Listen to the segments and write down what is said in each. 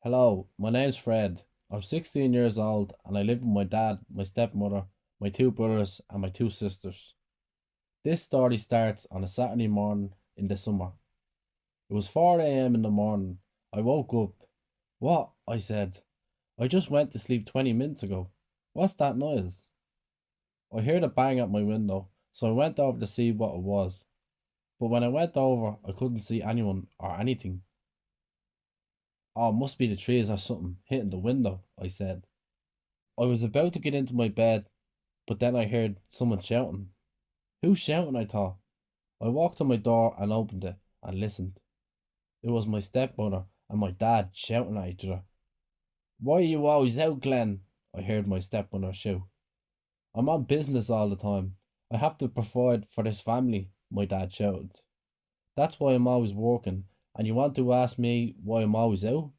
Hello, my name's Fred. I'm 16 years old and I live with my dad, my stepmother, my two brothers, and my two sisters. This story starts on a Saturday morning in the summer. It was 4 a.m. in the morning. I woke up. What? I said. I just went to sleep 20 minutes ago. What's that noise? I heard a bang at my window, so I went over to see what it was. But when I went over, I couldn't see anyone or anything. Oh, it must be the trees or something hitting the window, I said. I was about to get into my bed, but then I heard someone shouting. Who's shouting? I thought. I walked to my door and opened it and listened. It was my stepmother and my dad shouting at each other. Why are you always out, Glenn? I heard my stepmother shout. I'm on business all the time. I have to provide for this family, my dad shouted. That's why I'm always working, and you want to ask me why I'm always out?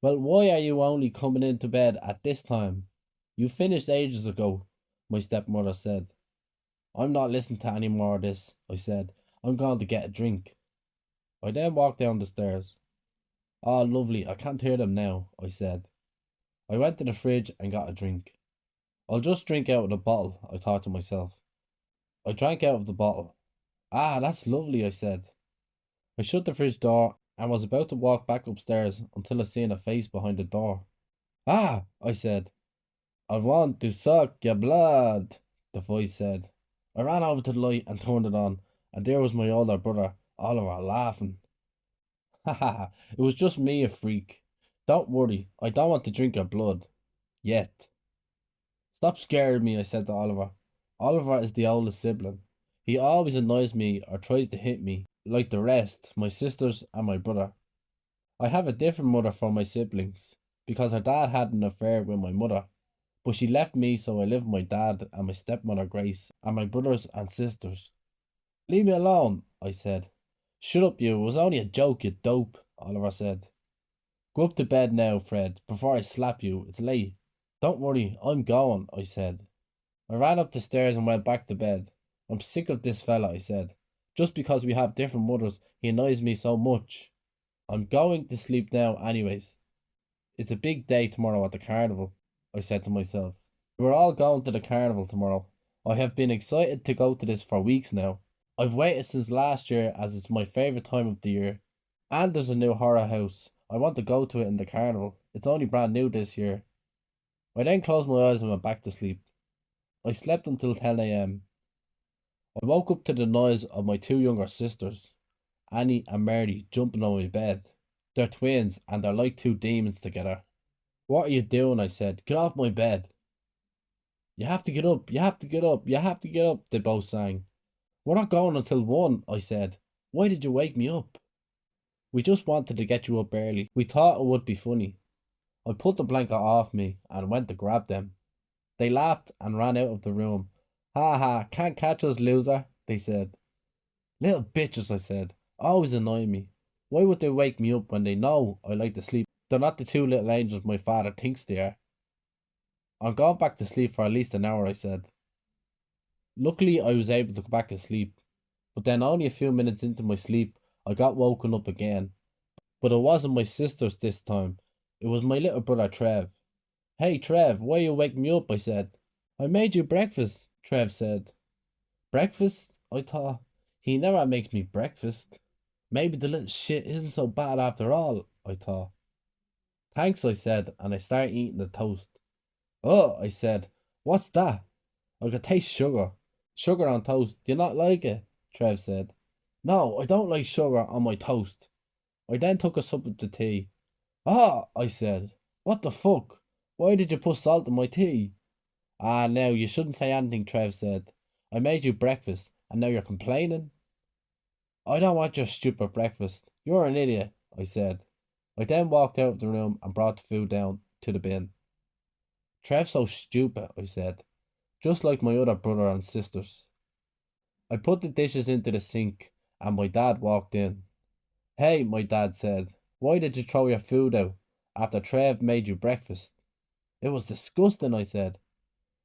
Well, why are you only coming into bed at this time? You finished ages ago, my stepmother said. I'm not listening to any more of this, I said. I'm going to get a drink. I then walked down the stairs. Oh, lovely, I can't hear them now, I said. I went to the fridge and got a drink. I'll just drink out of the bottle, I thought to myself. I drank out of the bottle. Ah, that's lovely, I said. I shut the fridge door and was about to walk back upstairs until I seen a face behind the door. Ah, I said. I want to suck your blood, the voice said. I ran over to the light and turned it on, and there was my older brother, Oliver, laughing. Ha ha ha, it was just me, a freak. Don't worry, I don't want to drink your blood. Yet. Stop scaring me, I said to Oliver. Oliver is the oldest sibling. He always annoys me or tries to hit me, like the rest, my sisters and my brother. I have a different mother from my siblings, because her dad had an affair with my mother. But she left me, so I live with my dad and my stepmother Grace and my brothers and sisters. Leave me alone, I said. Shut up, you. It was only a joke, you dope, Oliver said. Go up to bed now, Fred, before I slap you. It's late. Don't worry, I'm going, I said. I ran up the stairs and went back to bed. I'm sick of this fella, I said. Just because we have different mothers, he annoys me so much. I'm going to sleep now, anyways. It's a big day tomorrow at the carnival, I said to myself. We're all going to the carnival tomorrow. I have been excited to go to this for weeks now. I've waited since last year as it's my favourite time of the year. And there's a new horror house. I want to go to it in the carnival. It's only brand new this year. I then closed my eyes and went back to sleep. I slept until 10 a.m. I woke up to the noise of my two younger sisters, Annie and Mary, jumping on my bed. They're twins and they're like two demons together. What are you doing? I said. Get off my bed. You have to get up, you have to get up, you have to get up, they both sang. We're not going until 1, I said. Why did you wake me up? We just wanted to get you up early. We thought it would be funny. I put the blanket off me and went to grab them. They laughed and ran out of the room. Ha ha, can't catch us, loser, they said. Little bitches, I said. Always annoy me. Why would they wake me up when they know I like to sleep? They're not the two little angels my father thinks they are. I'm going back to sleep for at least an hour, I said. Luckily, I was able to go back and sleep, but then only a few minutes into my sleep, I got woken up again. But it wasn't my sisters this time. It was my little brother Trev. Hey Trev, why you wake me up? I said. I made you breakfast, Trev said. Breakfast? I thought. He never makes me breakfast. Maybe the little shit isn't so bad after all, I thought. Thanks, I said, and I started eating the toast. Oh, I said, what's that? I could taste sugar. Sugar on toast. Do you not like it? Trev said. No, I don't like sugar on my toast. I then took a sip of the tea. Ah, I said. What the fuck? Why did you put salt in my tea? Ah, now you shouldn't say anything, Trev said. I made you breakfast, and now you're complaining? I don't want your stupid breakfast. You're an idiot, I said. I then walked out of the room and brought the food down to the bin. Trev's so stupid, I said. Just like my other brother and sisters. I put the dishes into the sink and my dad walked in. Hey, my dad said, why did you throw your food out after Trev made you breakfast? It was disgusting, I said.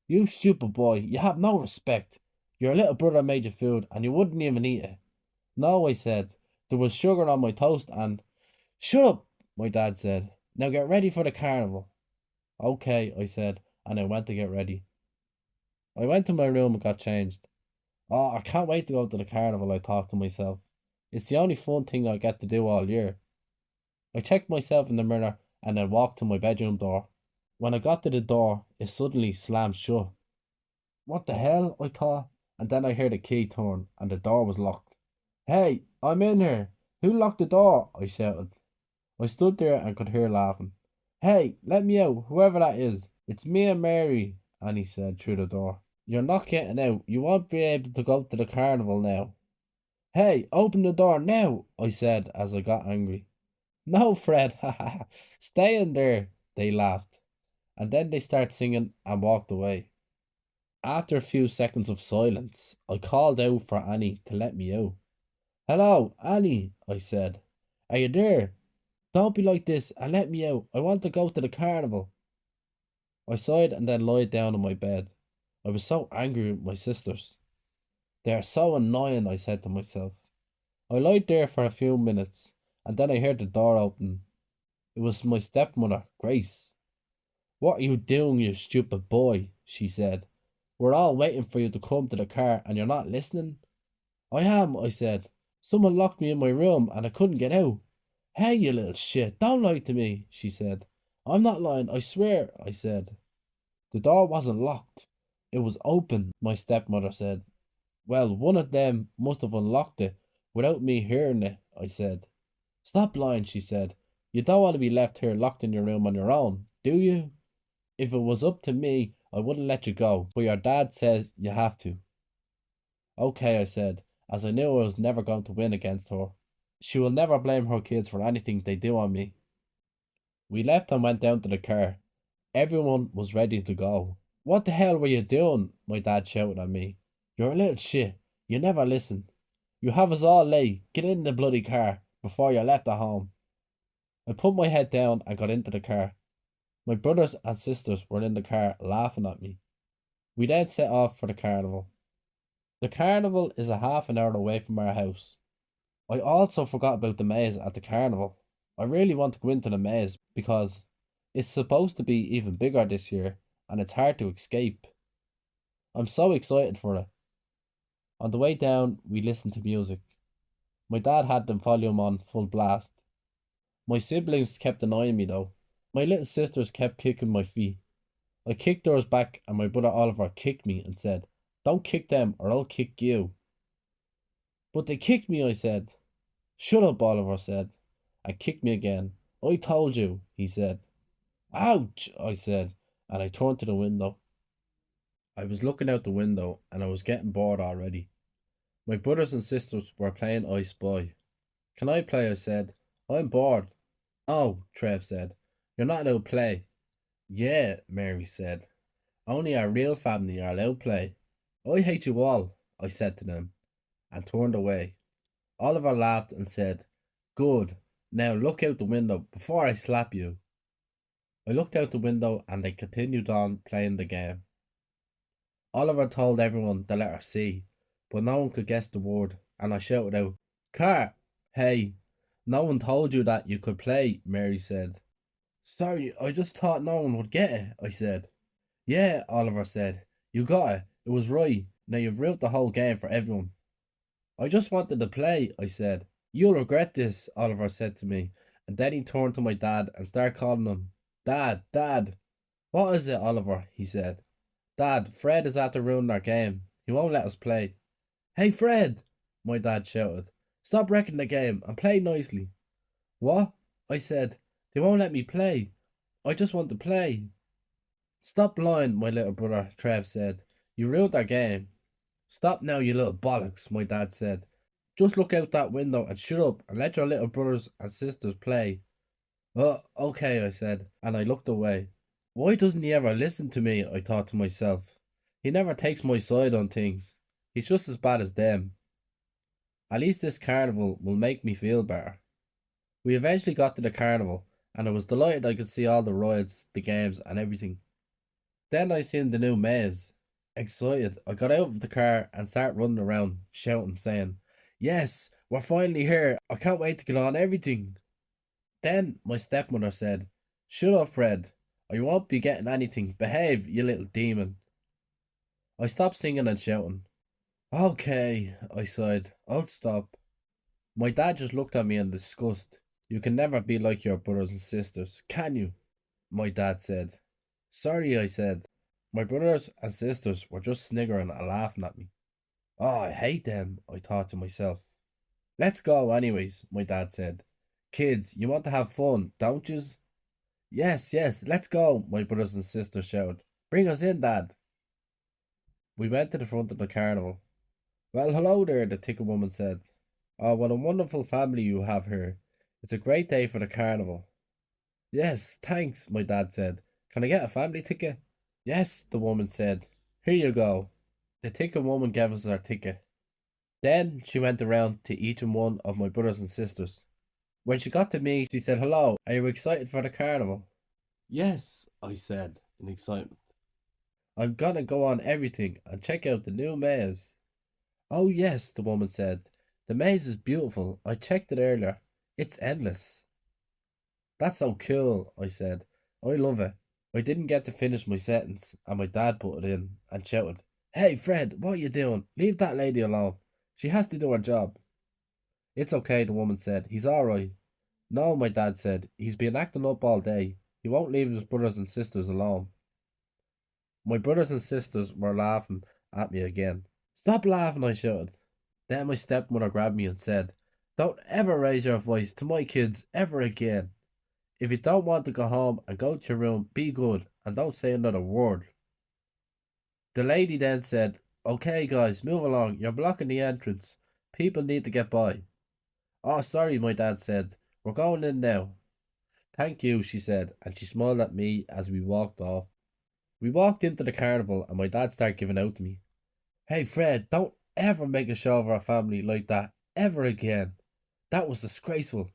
You stupid boy, you have no respect. Your little brother made you food and you wouldn't even eat it. No, I said. There was sugar on my toast and. Shut up, my dad said. Now get ready for the carnival. Okay, I said, and I went to get ready. I went to my room and got changed. Oh, I can't wait to go to the carnival, I thought to myself. It's the only fun thing I get to do all year. I checked myself in the mirror and then walked to my bedroom door. When I got to the door, it suddenly slammed shut. What the hell? I thought, and then I heard a key turn and the door was locked. Hey, I'm in here. Who locked the door? I shouted. I stood there and could hear laughing. Hey, let me out, whoever that is. It's me and Mary, Annie said through the door. You're not getting out. You won't be able to go to the carnival now. Hey, open the door now, I said as I got angry. No, Fred, stay in there, they laughed. And then they started singing and walked away. After a few seconds of silence, I called out for Annie to let me out. Hello, Annie, I said. Are you there? Don't be like this and let me out. I want to go to the carnival. I sighed and then lied down on my bed. I was so angry with my sisters. They are so annoying, I said to myself. I lied there for a few minutes, and then I heard the door open. It was my stepmother, Grace. What are you doing, you stupid boy? She said. We're all waiting for you to come to the car, and you're not listening? I am, I said. Someone locked me in my room, and I couldn't get out. Hey, you little shit, don't lie to me, she said. I'm not lying, I swear, I said. The door wasn't locked. It was open, my stepmother said. Well, one of them must have unlocked it without me hearing it, I said. Stop lying, she said. You don't want to be left here locked in your room on your own, do you? If it was up to me, I wouldn't let you go, but your dad says you have to. Okay, I said, as I knew I was never going to win against her. She will never blame her kids for anything they do on me. We left and went down to the car. Everyone was ready to go. What the hell were you doing? My dad shouted at me. You're a little shit. You never listen. You have us all late. Get in the bloody car before you're left at home. I put my head down and got into the car. My brothers and sisters were in the car laughing at me. We then set off for the carnival. The carnival is a half an hour away from our house. I also forgot about the maze at the carnival. I really want to go into the maze because it's supposed to be even bigger this year and it's hard to escape. I'm so excited for it. On the way down, we listened to music. My dad had the volume on full blast. My siblings kept annoying me though. My little sisters kept kicking my feet. I kicked theirs back and my brother Oliver kicked me and said, Don't kick them or I'll kick you. But they kicked me, I said. Shut up, Oliver said, and kicked me again. I told you, he said. Ouch, I said, and I turned to the window. I was looking out the window and I was getting bored already. My brothers and sisters were playing I Spy. Can I play? I said. I'm bored. Oh, Trev said. You're not allowed to play. Yeah, Mary said. Only our real family are allowed to play. I hate you all, I said to them, and turned away. Oliver laughed and said, Good. Now look out the window before I slap you. I looked out the window and they continued on playing the game. Oliver told everyone the letter C, but no one could guess the word, and I shouted out, Car! Hey, no one told you that you could play, Mary said. Sorry, I just thought no one would get it, I said. Yeah, Oliver said. You got it. It was right. Now you've ruined the whole game for everyone. I just wanted to play, I said. You'll regret this, Oliver said to me, and then he turned to my dad and started calling him, Dad, Dad. What is it, Oliver? He said. Dad, Fred is after ruining our game. He won't let us play. Hey, Fred, my dad shouted. Stop wrecking the game and play nicely. What? I said. They won't let me play. I just want to play. Stop lying, my little brother, Trev said. You ruined our game. Stop now, you little bollocks, my dad said. Just look out that window and shut up and let your little brothers and sisters play. Oh, okay, I said, and I looked away. Why doesn't he ever listen to me? I thought to myself. He never takes my side on things. He's just as bad as them. At least this carnival will make me feel better. We eventually got to the carnival, and I was delighted I could see all the rides, the games, and everything. Then I seen the new maze. Excited, I got out of the car and started running around, shouting, saying, Yes, we're finally here. I can't wait to get on everything. Then my stepmother said, Shut up, Fred. I won't be getting anything. Behave, you little demon. I stopped singing and shouting. Okay, I sighed. I'll stop. My dad just looked at me in disgust. You can never be like your brothers and sisters, can you? My dad said. Sorry, I said. My brothers and sisters were just sniggering and laughing at me. Oh, I hate them, I thought to myself. Let's go, anyways, my dad said. Kids, you want to have fun, don't yous? Yes, yes, let's go, my brothers and sisters shouted. Bring us in, Dad. We went to the front of the carnival. Well, hello there, the ticket woman said. Oh, what a wonderful family you have here. It's a great day for the carnival. Yes, thanks, my dad said. Can I get a family ticket? Yes, the woman said. Here you go. The ticket woman gave us our ticket. Then she went around to each and one of my brothers and sisters. When she got to me, she said, Hello, are you excited for the carnival? Yes, I said in excitement. I'm gonna go on everything and check out the new maze. Oh, yes, the woman said. The maze is beautiful. I checked it earlier. It's endless. That's so cool, I said. I love it. I didn't get to finish my sentence, and my dad put it in and shouted, Hey, Fred, what are you doing? Leave that lady alone. She has to do her job. It's okay, the woman said. He's all right. No, my dad said. He's been acting up all day. He won't leave his brothers and sisters alone. My brothers and sisters were laughing at me again. Stop laughing, I shouted. Then my stepmother grabbed me and said, Don't ever raise your voice to my kids ever again. If you don't want to go home and go to your room, be good and don't say another word. The lady then said, Okay, guys, move along. You're blocking the entrance. People need to get by. Oh, sorry, my dad said. We're going in now. Thank you, she said, and she smiled at me as we walked off. We walked into the carnival and my dad started giving out to me. Hey, Fred, don't ever make a show of our family like that ever again. That was disgraceful.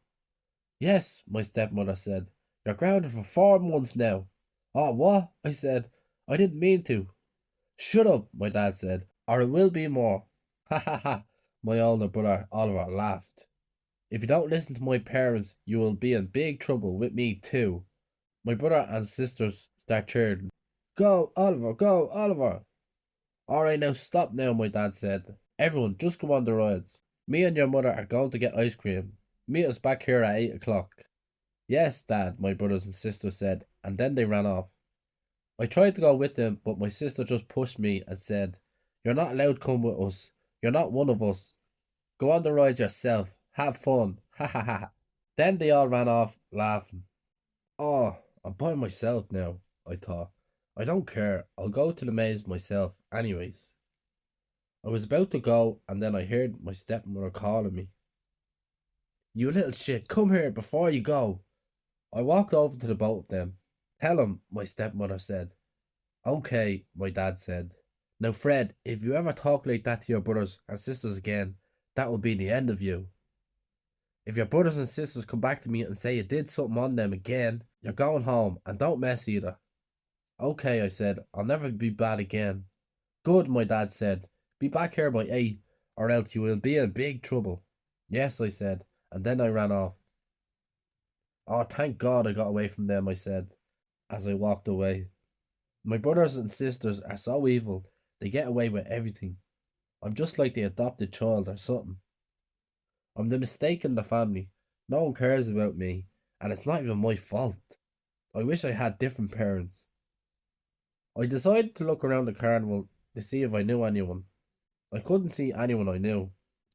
Yes, my stepmother said. You're grounded for 4 months now. Oh, what? I said. I didn't mean to. Shut up, my dad said, or it will be more. Ha ha ha, my older brother Oliver laughed. If you don't listen to my parents, you will be in big trouble with me too. My brother and sisters start cheering. Go, Oliver, go, Oliver. Alright, now stop now, my dad said. Everyone, just come on the rides. Me and your mother are going to get ice cream. Meet us back here at 8 o'clock. Yes, Dad, my brothers and sisters said, and then they ran off. I tried to go with them, but my sister just pushed me and said, You're not allowed to come with us. You're not one of us. Go on the rides yourself. Have fun. Ha ha ha. Then they all ran off laughing. Oh, I'm by myself now, I thought. I don't care. I'll go to the maze myself, anyways. I was about to go, and then I heard my stepmother calling me. You little shit, come here before you go. I walked over to the both of them. Tell him, my stepmother said. Okay, my dad said. Now, Fred, if you ever talk like that to your brothers and sisters again, that will be the end of you. If your brothers and sisters come back to me and say you did something on them again, you're going home, and don't mess either. Okay, I said, I'll never be bad again. Good, my dad said. Be back here by 8, or else you will be in big trouble. Yes, I said, and then I ran off. Oh, thank God I got away from them, I said, as I walked away. My brothers and sisters are so evil, they get away with everything. I'm just like the adopted child or something. I'm the mistake in the family. No one cares about me, and it's not even my fault. I wish I had different parents. I decided to look around the carnival to see if I knew anyone. I couldn't see anyone I knew.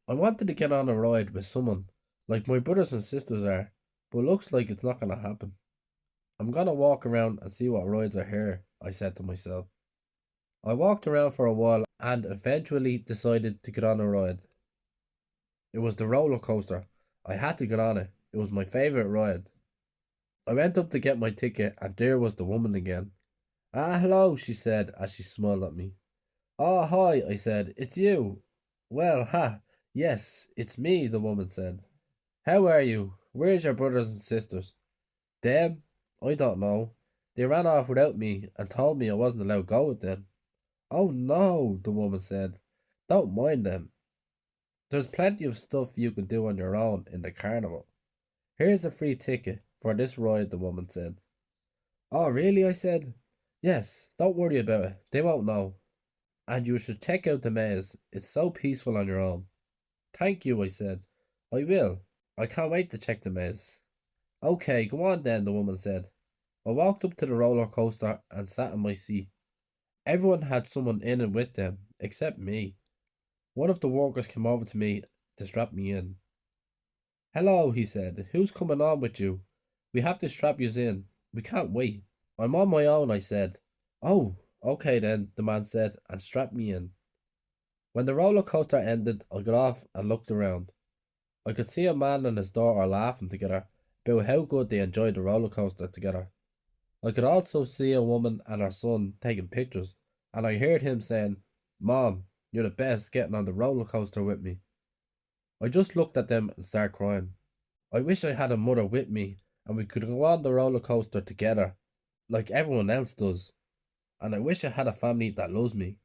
I wanted to get on a ride with someone, like my brothers and sisters are, but looks like it's not gonna happen. I'm gonna walk around and see what rides are here, I said to myself. I walked around for a while and eventually decided to get on a ride. It was the roller coaster. I had to get on it. It was my favourite ride. I went up to get my ticket and there was the woman again. Ah, hello, she said as she smiled at me. Oh, hi, I said. It's you. Well, yes, it's me, the woman said. How are you? Where's your brothers and sisters? Them? I don't know. They ran off without me and told me I wasn't allowed to go with them. Oh no, the woman said. Don't mind them. There's plenty of stuff you can do on your own in the carnival. Here's a free ticket for this ride, the woman said. Oh, really? I said. Yes, don't worry about it. They won't know. And you should check out the maze. It's so peaceful on your own. Thank you, I said. I will. I can't wait to check the maze. Okay, go on then, the woman said. I walked up to the roller coaster and sat in my seat. Everyone had someone in and with them, except me. One of the workers came over to me to strap me in. Hello, he said. Who's coming on with you? We have to strap yous in. We can't wait. I'm on my own, I said. Oh, okay then, the man said, and strapped me in. When the roller coaster ended, I got off and looked around. I could see a man and his daughter laughing together about how good they enjoyed the roller coaster together. I could also see a woman and her son taking pictures, and I heard him saying, Mom, you're the best getting on the roller coaster with me. I just looked at them and started crying. I wish I had a mother with me and we could go on the roller coaster together, like everyone else does, and I wish I had a family that loves me.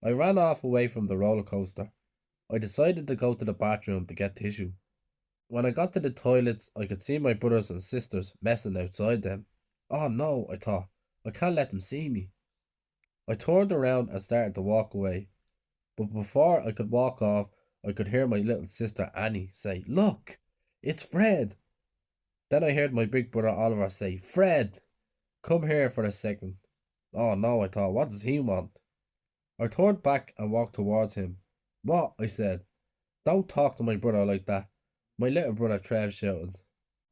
I ran off away from the roller coaster. I decided to go to the bathroom to get tissue. When I got to the toilets, I could see my brothers and sisters messing outside them. Oh no, I thought, I can't let them see me. I turned around and started to walk away, but before I could walk off, I could hear my little sister Annie say, Look, it's Fred. Then I heard my big brother Oliver say, Fred, come here for a second. Oh no, I thought, what does he want? I turned back and walked towards him. What? I said. Don't talk to my brother like that. My little brother Trev shouted.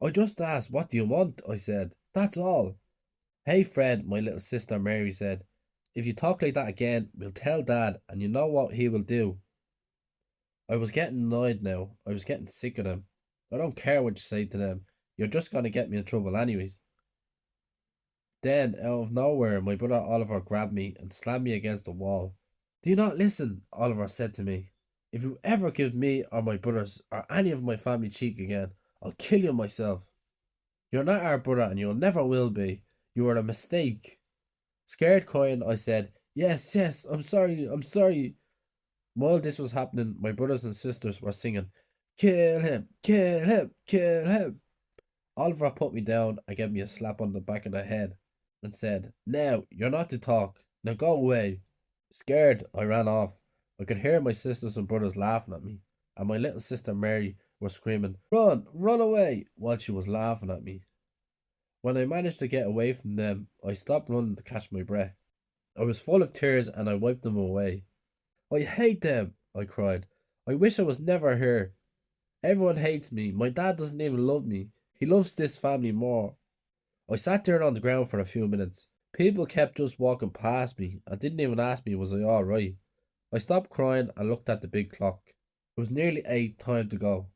I just asked, what do you want? I said. That's all. Hey Fred, my little sister Mary said. If you talk like that again, we'll tell Dad, and you know what he will do. I was getting annoyed now. I was getting sick of them. I don't care what you say to them. You're just gonna get me in trouble anyways. Then, out of nowhere, my brother Oliver grabbed me and slammed me against the wall. Do you not listen? Oliver said to me. If you ever give me or my brothers or any of my family cheek again, I'll kill you myself. You're not our brother and you'll never will be. You are a mistake. Scared crying, I said, Yes, yes, I'm sorry, I'm sorry. While this was happening, my brothers and sisters were singing, Kill him, kill him, kill him. Oliver put me down and gave me a slap on the back of the head and said, Now, you're not to talk. Now go away. Scared, I ran off. I could hear my sisters and brothers laughing at me, and my little sister Mary was screaming, Run, run away, while she was laughing at me. When I managed to get away from them, I stopped running to catch my breath. I was full of tears and I wiped them away. I hate them, I cried. I wish I was never here. Everyone hates me. My dad doesn't even love me. He loves this family more. I sat there on the ground for a few minutes. People kept just walking past me and didn't even ask me was I alright. I stopped crying and looked at the big clock. It was nearly 8, time to go.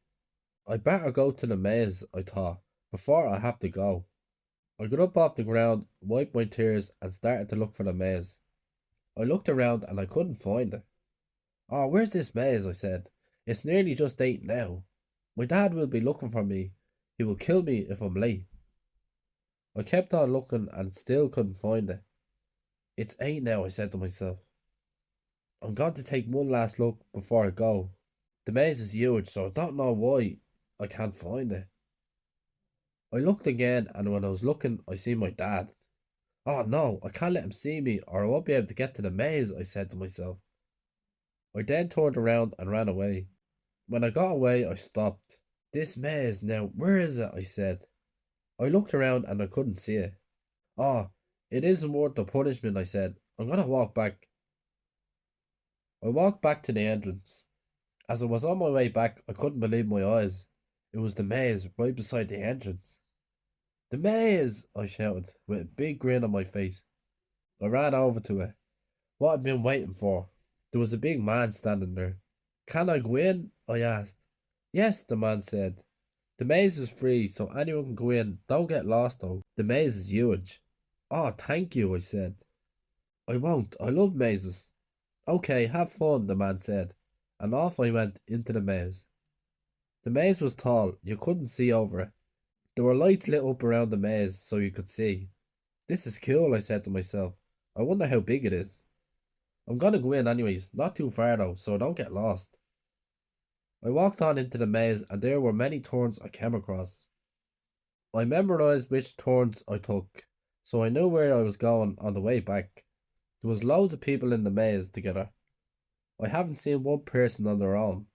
I better go to the maze, I thought, before I have to go. I got up off the ground, wiped my tears, and started to look for the maze. I looked around and I couldn't find it. Oh, where's this maze? I said. It's nearly just 8 now. My dad will be looking for me. He will kill me if I'm late. I kept on looking and still couldn't find it. It's 8 now, I said to myself. I'm going to take one last look before I go. The maze is huge, so I don't know why I can't find it. I looked again, and when I was looking, I see my dad. Oh no, I can't let him see me, or I won't be able to get to the maze, I said to myself. I then turned around and ran away. When I got away, I stopped. This maze, now, where is it? I said. I looked around and I couldn't see it. Oh, it isn't worth the punishment, I said. I'm gonna walk back. I walked back to the entrance. As I was on my way back, I couldn't believe my eyes. It was the maze right beside the entrance. The maze! I shouted, with a big grin on my face. I ran over to it. What I'd been waiting for. There was a big man standing there. Can I go in? I asked. Yes, the man said. The maze is free, so anyone can go in. Don't get lost though. The maze is huge. Oh, thank you, I said. I won't. I love mazes. Okay, have fun, the man said. And off I went into the maze. The maze was tall. You couldn't see over it. There were lights lit up around the maze so you could see. This is cool, I said to myself. I wonder how big it is. I'm gonna go in anyways, not too far though, so I don't get lost. I walked on into the maze and there were many turns I came across. I memorized which turns I took. so I knew where I was going on the way back. There was loads of people in the maze together. I haven't seen one person on their own.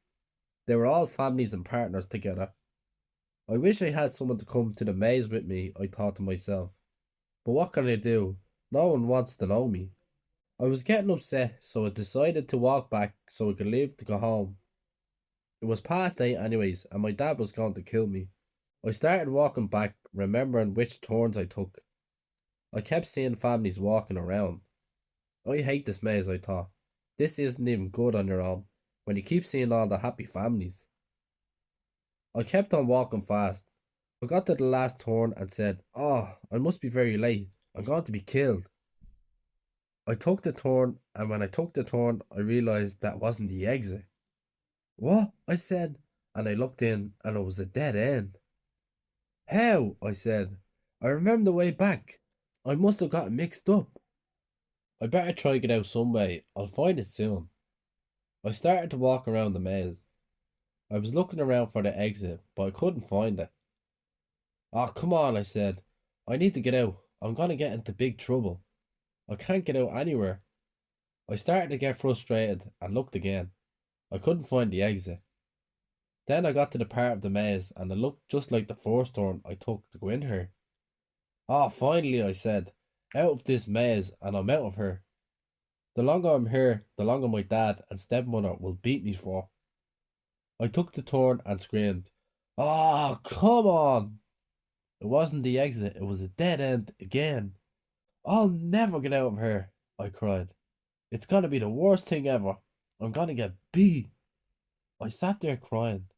They were all families and partners together. I wish I had someone to come to the maze with me, I thought to myself. But what can I do? No one wants to know me. I was getting upset, so I decided to walk back so I could leave to go home. It was past 8 anyways, and my dad was going to kill me. I started walking back, remembering which turns I took. I kept seeing families walking around. I hate this maze, I thought. This isn't even good on your own, when you keep seeing all the happy families. I kept on walking fast. I got to the last turn and said, "Oh, I must be very late. I'm going to be killed." I took the turn, and when I took the turn, I realised that wasn't the exit. "What?" I said, and I looked in, and it was a dead end. "How?" I said. "I remember the way back. I must have gotten mixed up. I better try to get out some way. I'll find it soon." I started to walk around the maze. I was looking around for the exit, but I couldn't find it. "Oh, come on," I said. "I need to get out. I'm gonna get into big trouble. I can't get out anywhere." I started to get frustrated and looked again. I couldn't find the exit. Then I got to the part of the maze and it looked just like the first turn I took to go in here. "Oh, finally," I said. "Out of this maze and I'm out of here. The longer I'm here, the longer my dad and stepmother will beat me for." I took the turn and screamed, "Oh, come on!" It wasn't the exit, it was a dead end again. "I'll never get out of here," I cried. "It's gonna be the worst thing ever. I'm gonna get beat." I sat there crying,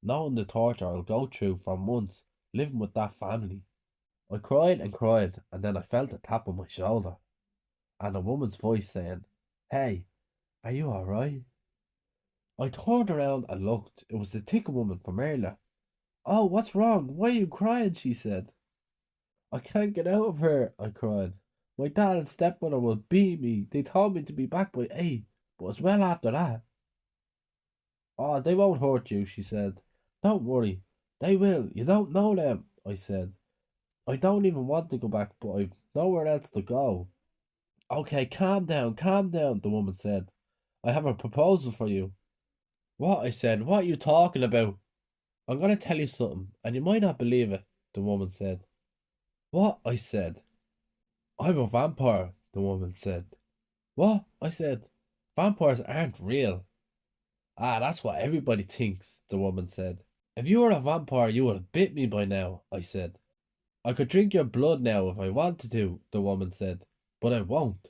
knowing the torture I'll go through for months living with that family. I cried, and then I felt a tap on my shoulder, and a woman's voice saying, "Hey, are you alright?" I turned around and looked. It was the thick woman from earlier. "Oh, what's wrong? Why are you crying?" she said. "I can't get out of here," I cried. "My dad and stepmother will beat me. They told me to be back by 8, but it's well after that." "Oh, they won't hurt you," she said. "Don't worry. They will. You don't know them," I said. "I don't even want to go back, but I've nowhere else to go." "Okay, calm down," the woman said. "I have a proposal for you." "What?" I said. "What are you talking about?" "I'm going to tell you something, and you might not believe it," the woman said. "What?" I said. "I'm a vampire," the woman said. "What?" I said. "Vampires aren't real." "Ah, that's what everybody thinks," the woman said. "If you were a vampire, you would have bit me by now," I said. "I could drink your blood now if I wanted to," the woman said. "But I won't."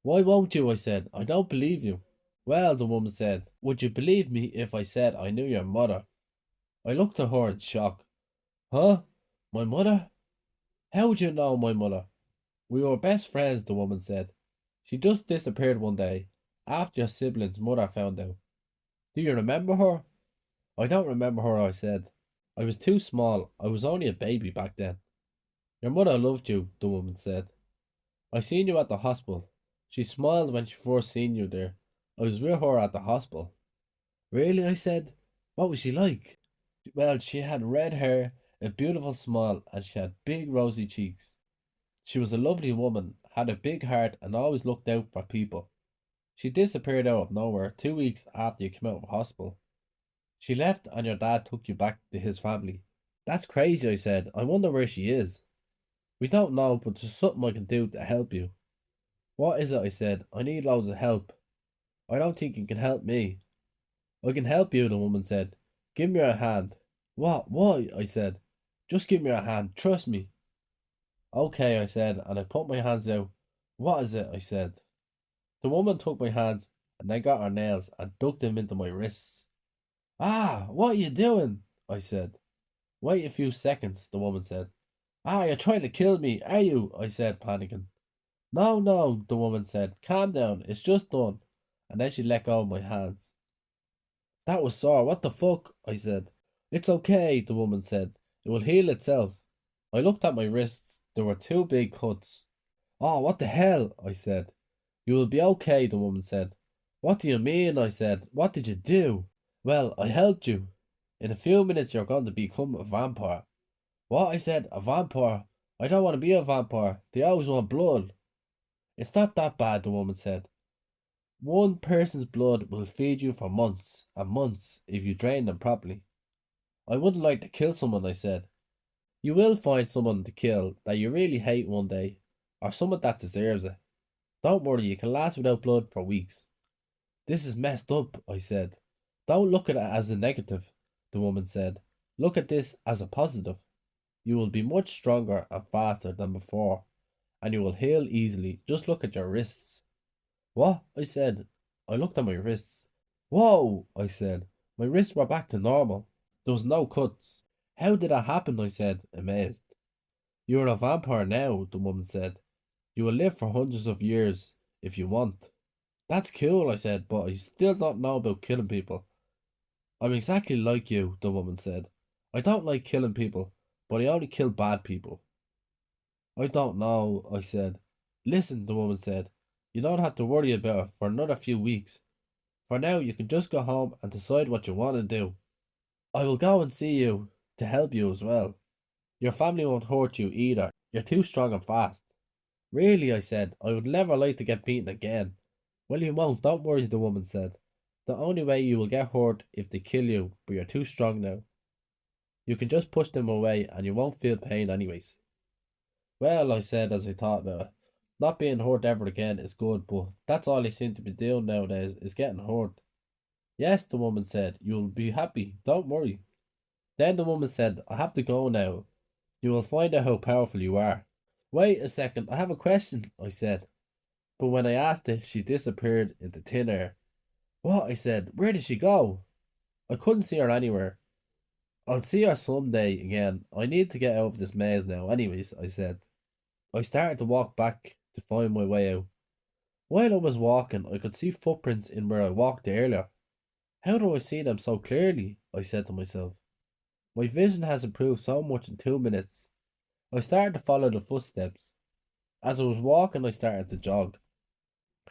"Why won't you?" I said. "I don't believe you." "Well," the woman said, "would you believe me if I said I knew your mother?" I looked at her in shock. "Huh? My mother? How would you know my mother?" "We were best friends," the woman said. "She just disappeared one day, after your sibling's mother found out." "Do you remember her?" "I don't remember her," I said. "I was too small. I was only a baby back then." "Your mother loved you," the woman said. "I seen you at the hospital. She smiled when she first seen you there. I was with her at the hospital." "Really?" I said. "What was she like?" "Well, she had red hair, a beautiful smile, and she had big rosy cheeks. She was a lovely woman, had a big heart, and always looked out for people. She disappeared out of nowhere 2 weeks after you came out of hospital. She left and your dad took you back to his family." "That's crazy," I said. "I wonder where she is." "We don't know, but there's something I can do to help you." "What is it?" I said. "I need loads of help." "I don't think you can help me." "I can help you," the woman said. "Give me your hand." "What? Why?" I said. "Just give me your hand. Trust me." "Okay," I said, and I put my hands out. "What is it?" I said. The woman took my hands and then got her nails and dug them into my wrists. "Ah, what are you doing?" I said. "Wait a few seconds," the woman said. "Ah, you're trying to kill me, are you?" I said, panicking. "No, no," the woman said. "Calm down, it's just done." And then she let go of my hands. "That was sore, what the fuck?" I said. "It's okay," the woman said. "It will heal itself." I looked at my wrists. There were two big cuts. "Oh, what the hell?" I said. "You will be okay," the woman said. "What do you mean?" I said. "What did you do?" "Well, I helped you. In a few minutes you're going to become a vampire." "What?" I said. "A vampire? I don't want to be a vampire. They always want blood. It's not that bad, the woman said. One person's blood will feed you for months and months if you drain them properly. I wouldn't like to kill someone, I said. You will find someone to kill that you really hate one day, or someone that deserves it. Don't worry, you can last without blood for weeks. This is messed up, I said. Don't look at it as a negative, the woman said. Look at this as a positive. You will be much stronger and faster than before, and you will heal easily. Just look at your wrists. What? I said. I looked at my wrists. Whoa! I said. My wrists were back to normal. There was no cuts. How did that happen? I said, amazed. You are a vampire now, the woman said. You will live for hundreds of years if you want. That's cool, I said, but I still don't know about killing people. I'm exactly like you, the woman said. I don't like killing people, but I only kill bad people. I don't know, I said. Listen, the woman said. You don't have to worry about it for another few weeks. For now, you can just go home and decide what you want to do. I will go and see you to help you as well. Your family won't hurt you either. You're too strong and fast. Really, I said. I would never like to get beaten again. Well, you won't, don't worry, the woman said. The only way you will get hurt if they kill you, but you're too strong now. You can just push them away and you won't feel pain anyways. Well, I said as I thought about it. Not being hurt ever again is good, but that's all I seem to be doing nowadays is getting hurt. Yes, the woman said, you'll be happy, don't worry. Then the woman said, I have to go now. You will find out how powerful you are. Wait a second, I have a question, I said. But when I asked it, she disappeared into thin air. What? I said. Where did she go? I couldn't see her anywhere. I'll see her someday again. I need to get out of this maze now, anyways, I said. I started to walk back to find my way out. While I was walking, I could see footprints in where I walked earlier. How do I see them so clearly? I said to myself. My vision has improved so much in 2 minutes. I started to follow the footsteps. As I was walking, I started to jog.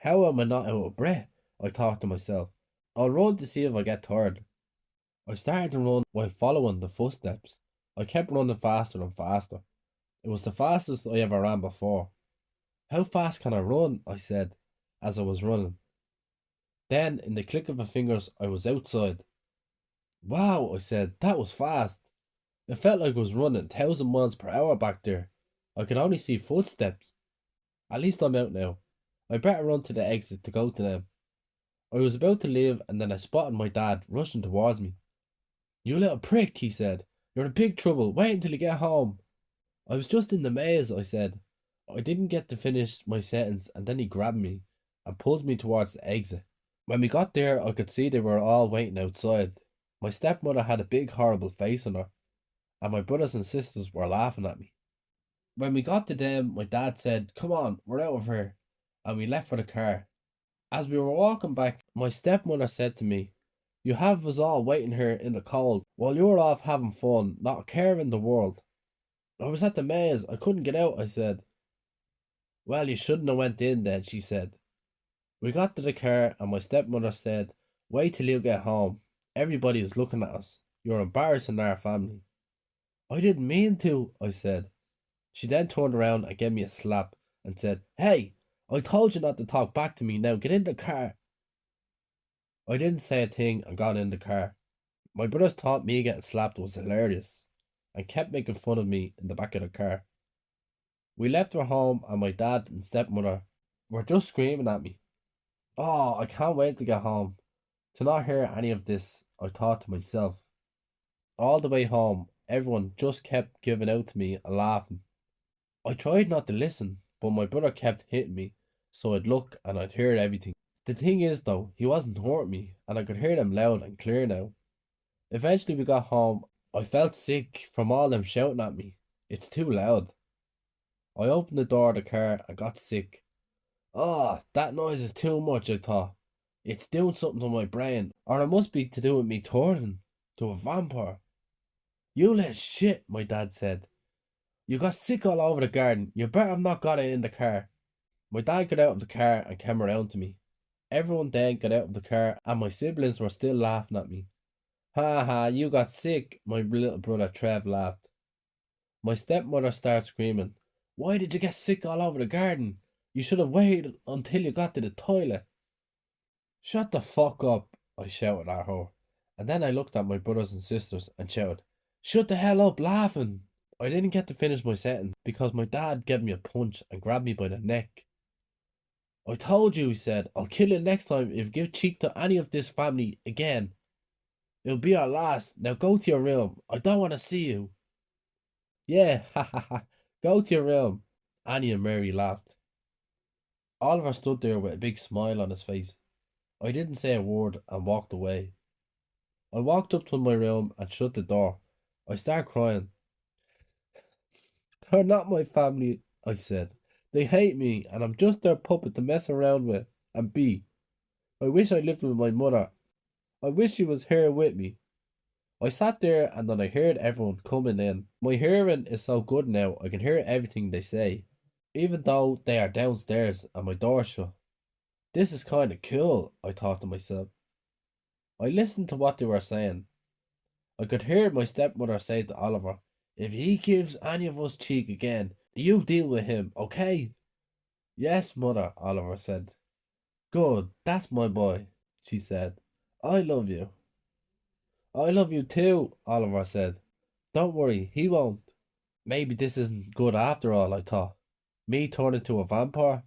How am I not out of breath? I thought to myself. I'll run to see if I get tired. I started to run while following the footsteps. I kept running faster and faster. It was the fastest I ever ran before. How fast can I run? I said as I was running. Then, in the click of a fingers, I was outside. Wow, I said, that was fast. It felt like I was running 1,000 miles per hour back there. I could only see footsteps. At least I'm out now. I better run to the exit to go to them. I was about to leave and then I spotted my dad rushing towards me. You little prick, he said. You're in big trouble. Wait until you get home. I was just in the maze, I said. I didn't get to finish my sentence and then he grabbed me and pulled me towards the exit. When we got there, I could see they were all waiting outside. My stepmother had a big horrible face on her, and my brothers and sisters were laughing at me. When we got to them, my dad said, Come on, we're out of here, and we left for the car. As we were walking back, my stepmother said to me, You have us all waiting here in the cold, while you're off having fun, not a care in the world. I was at the maze, I couldn't get out, I said. Well, you shouldn't have went in then, she said. We got to the car and my stepmother said, Wait till you get home. Everybody is looking at us. You're embarrassing our family. I didn't mean to, I said. She then turned around and gave me a slap and said, Hey, I told you not to talk back to me now. Get in the car. I didn't say a thing and got in the car. My brothers thought me getting slapped was hilarious and kept making fun of me in the back of the car. We left our home and my dad and stepmother were just screaming at me. Oh, I can't wait to get home. To not hear any of this, I thought to myself. All the way home, everyone just kept giving out to me and laughing. I tried not to listen, but my brother kept hitting me, so I'd look and I'd hear everything. The thing is, though, he wasn't hurting me, and I could hear them loud and clear now. Eventually, we got home. I felt sick from all them shouting at me. It's too loud. I opened the door of the car and got sick. Oh, that noise is too much, I thought. It's doing something to my brain, or it must be to do with me turning to a vampire. You little shit, my dad said. You got sick all over the garden. You better have not got it in the car. My dad got out of the car and came around to me. Everyone then got out of the car and my siblings were still laughing at me. Ha ha, you got sick, my little brother Trev laughed. My stepmother started screaming, "Why did you get sick all over the garden? You should have waited until you got to the toilet." "Shut the fuck up," I shouted at her. And then I looked at my brothers and sisters and shouted, "Shut the hell up laughing." I didn't get to finish my sentence because my dad gave me a punch and grabbed me by the neck. "I told you," he said, "I'll kill you next time if you give cheek to any of this family again. It'll be our last. Now go to your room. I don't want to see you." "Yeah, ha ha ha. Go to your room." Annie and Mary laughed. Oliver stood there with a big smile on his face. I didn't say a word and walked away. I walked up to my room and shut the door. I started crying. "They're not my family," I said. "They hate me and I'm just their puppet to mess around with and be. I wish I lived with my mother. I wish she was here with me." I sat there and then I heard everyone coming in. My hearing is so good now I can hear everything they say, even though they are downstairs and my door's shut. This is kinda cool, I thought to myself. I listened to what they were saying. I could hear my stepmother say to Oliver, "If he gives any of us cheek again, you deal with him, okay?" "Yes, mother," Oliver said. "Good, that's my boy," she said. "I love you." "I love you too," Oliver said. "Don't worry, he won't." Maybe this isn't good after all, I thought. Me turn into a vampire?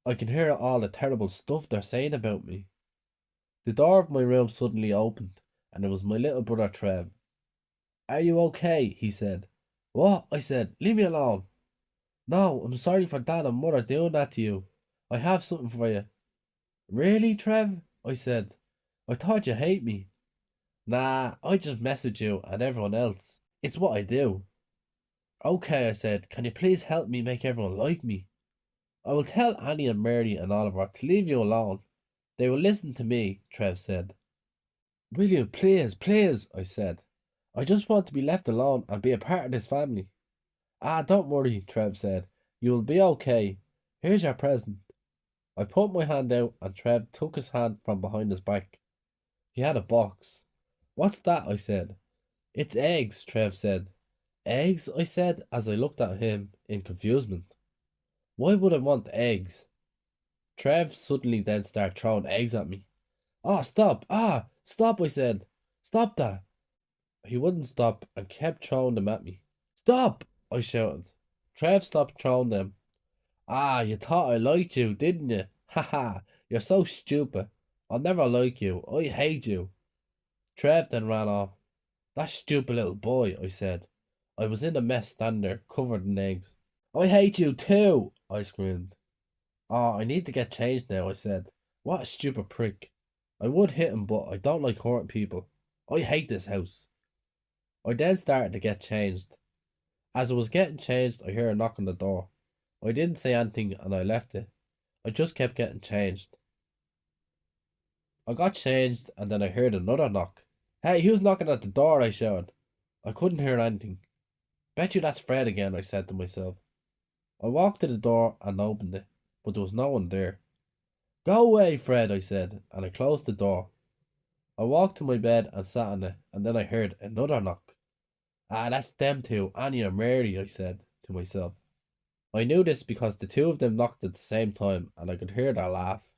I can hear all the terrible stuff they're saying about me. The door of my room suddenly opened, and it was my little brother Trev. "Are you okay?" he said. "What?" I said. "Leave me alone." "No, I'm sorry for Dad and Mother doing that to you. I have something for you." "Really, Trev?" I said. "I thought you hate me." "Nah, I just message you and everyone else. It's what I do." "Okay," I said. "Can you please help me make everyone like me?" "I will tell Annie and Mary and Oliver to leave you alone. They will listen to me," Trev said. "Will you? Please, please," I said. "I just want to be left alone and be a part of this family." "Ah, don't worry," Trev said. "You will be okay. Here's your present." I put my hand out and Trev took his hand from behind his back. He had a box. "What's that?" I said. "It's eggs," Trev said. "Eggs?" I said as I looked at him in confusement. "Why would I want eggs?" Trev suddenly then started throwing eggs at me. "Oh, stop! Ah, stop!" I said. "Stop that!" He wouldn't stop and kept throwing them at me. "Stop!" I shouted. Trev stopped throwing them. "Ah, you thought I liked you, didn't you? Ha ha! You're so stupid. I'll never like you. I hate you." Trev then ran off. "That stupid little boy," I said. I was in a mess standing there, covered in eggs. "I hate you too!" I screamed. "Oh, I need to get changed now," I said. What a stupid prick. I would hit him, but I don't like hurting people. I hate this house. I then started to get changed. As I was getting changed, I heard a knock on the door. I didn't say anything and I left it. I just kept getting changed. I got changed and then I heard another knock. "Hey, who's knocking at the door?" I shouted. I couldn't hear anything. "Bet you that's Fred again," I said to myself. I walked to the door and opened it, but there was no one there. "Go away, Fred," I said, and I closed the door. I walked to my bed and sat on it, and then I heard another knock. "Ah, that's them two, Annie and Mary," I said to myself. I knew this because the two of them knocked at the same time, and I could hear their laugh.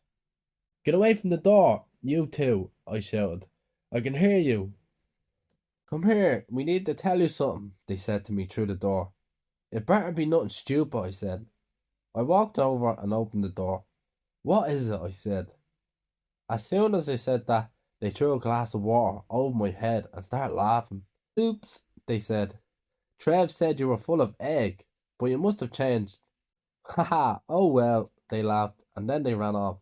"Get away from the door, you two," I shouted. "I can hear you." "Come here, we need to tell you something," they said to me through the door. "It better be nothing stupid," I said. I walked over and opened the door. "What is it?" I said. As soon as I said that, they threw a glass of water over my head and started laughing. "Oops," they said. "Trev said you were full of egg, but you must have changed." "Ha ha, oh well," they laughed, and then they ran off.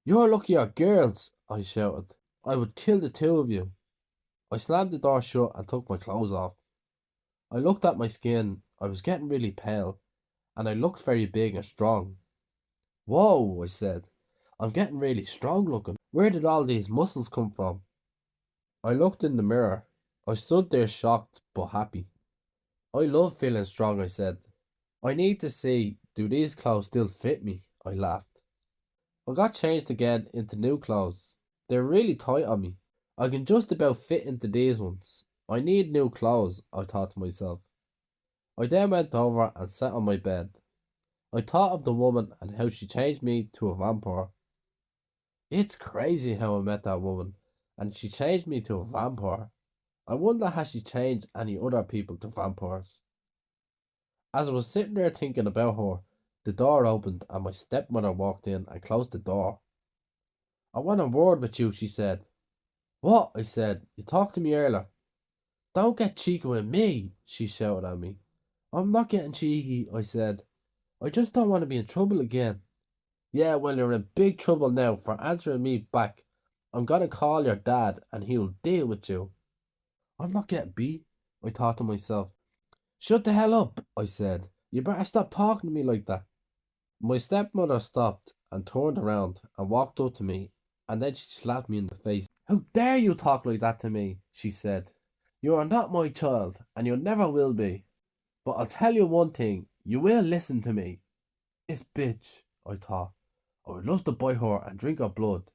"You're lucky you're girls," I shouted. "I would kill the two of you." I slammed the door shut and took my clothes off. I looked at my skin. I was getting really pale, and I looked very big and strong. "Whoa," I said. "I'm getting really strong looking. Where did all these muscles come from?" I looked in the mirror. I stood there shocked but happy. "I love feeling strong," I said. "I need to see, do these clothes still fit me?" I laughed. I got changed again into new clothes. They're really tight on me. I can just about fit into these ones. I need new clothes, I thought to myself. I then went over and sat on my bed. I thought of the woman and how she changed me to a vampire. It's crazy how I met that woman, and she changed me to a vampire. I wonder has she changed any other people to vampires. As I was sitting there thinking about her, the door opened and my stepmother walked in and closed the door. I want a word with you, she said. What? I said. You talked to me earlier. Don't get cheeky with me, she shouted at me. I'm not getting cheeky, I said. I just don't want to be in trouble again. Yeah, well, you're in big trouble now for answering me back. I'm gonna call your dad and he'll deal with you. I'm not getting beat, I thought to myself. Shut the hell up, I said. You better stop talking to me like that. My stepmother stopped and turned around and walked up to me, and then she slapped me in the face. How dare you talk like that to me, she said. You are not my child, and you never will be. But I'll tell you one thing, you will listen to me. This bitch, I thought. I would love to buy her and drink her blood,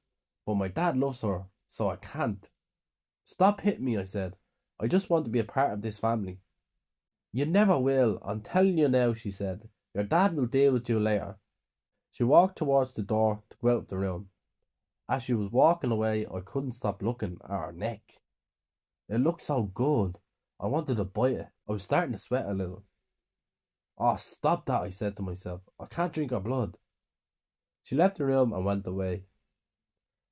but my dad loves her, so I can't. Stop hitting me, I said. I just want to be a part of this family. You never will, I'm telling you now, she said. Your dad will deal with you later. She walked towards the door to go out of the room. As she was walking away, I couldn't stop looking at her neck. It looked so good. I wanted to bite it. I was starting to sweat a little. Oh, stop that, I said to myself. I can't drink her blood. She left the room and went away.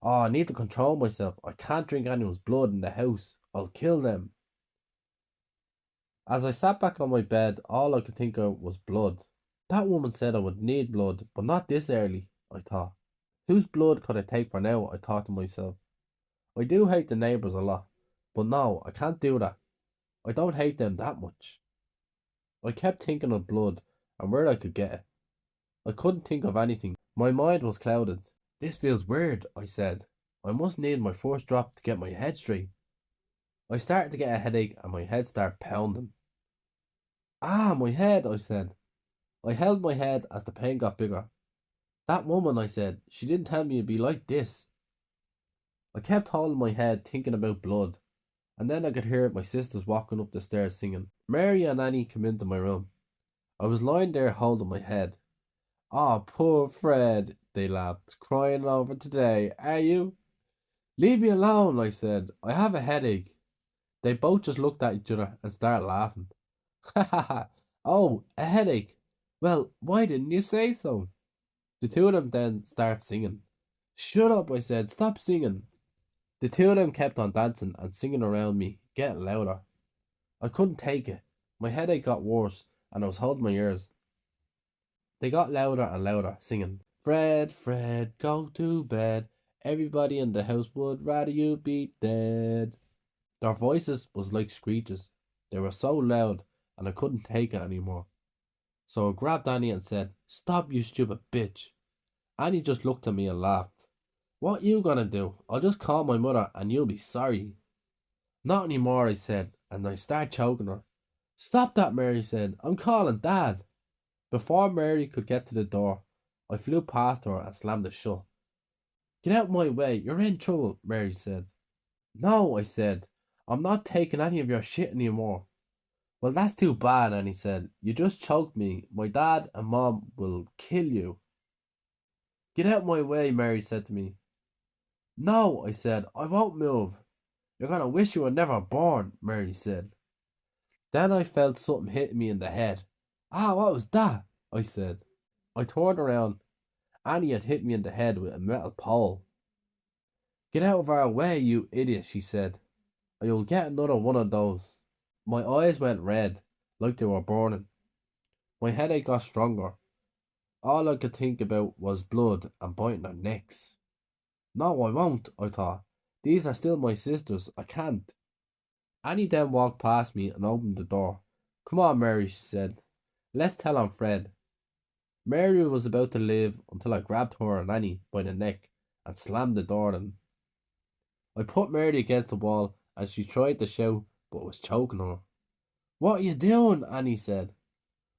Oh, I need to control myself. I can't drink anyone's blood in the house. I'll kill them. As I sat back on my bed, all I could think of was blood. That woman said I would need blood, but not this early, I thought. Whose blood could I take for now? I thought to myself. I do hate the neighbours a lot, but no, I can't do that. I don't hate them that much. I kept thinking of blood and where I could get it. I couldn't think of anything. My mind was clouded. This feels weird, I said. I must need my first drop to get my head straight. I started to get a headache and my head started pounding. Ah, my head, I said. I held my head as the pain got bigger. That woman, I said, she didn't tell me it'd be like this. I kept holding my head thinking about blood, and then I could hear my sisters walking up the stairs singing. Mary and Annie came into my room. I was lying there holding my head. Ah, poor Fred, they laughed. Crying over today, are you? Leave me alone, I said. I have a headache. They both just looked at each other and started laughing. Ha ha ha. Oh, a headache. Well, why didn't you say so? The two of them then started singing. Shut up, I said. Stop singing. The two of them kept on dancing and singing around me, getting louder. I couldn't take it. My headache got worse, and I was holding my ears. They got louder and louder, singing, Fred, Fred, go to bed. Everybody in the house would rather you be dead. Their voices was like screeches. They were so loud, and I couldn't take it anymore. So I grabbed Annie and said, Stop, you stupid bitch. Annie just looked at me and laughed. What you gonna do? I'll just call my mother and you'll be sorry. Not anymore, I said, and I started choking her. Stop that, Mary said. I'm calling Dad. Before Mary could get to the door, I flew past her and slammed it shut. Get out my way, you're in trouble, Mary said. No, I said. I'm not taking any of your shit anymore. Well, that's too bad, Annie said. You just choked me. My dad and mom will kill you. Get out my way, Mary said to me. No, I said. I won't move. You're gonna wish you were never born, Mary said. Then I felt something hit me in the head. Ah, what was that? I said. I turned around. Annie had hit me in the head with a metal pole. Get out of our way, you idiot, she said, or you'll get another one of those. My eyes went red, like they were burning. My headache got stronger. All I could think about was blood and biting their necks. No, I won't, I thought. These are still my sisters. I can't. Annie then walked past me and opened the door. Come on, Mary, she said. Let's tell on Fred. Mary was about to leave until I grabbed her and Annie by the neck and slammed the door in. I put Mary against the wall and she tried to shout but was choking her. What are you doing? Annie said.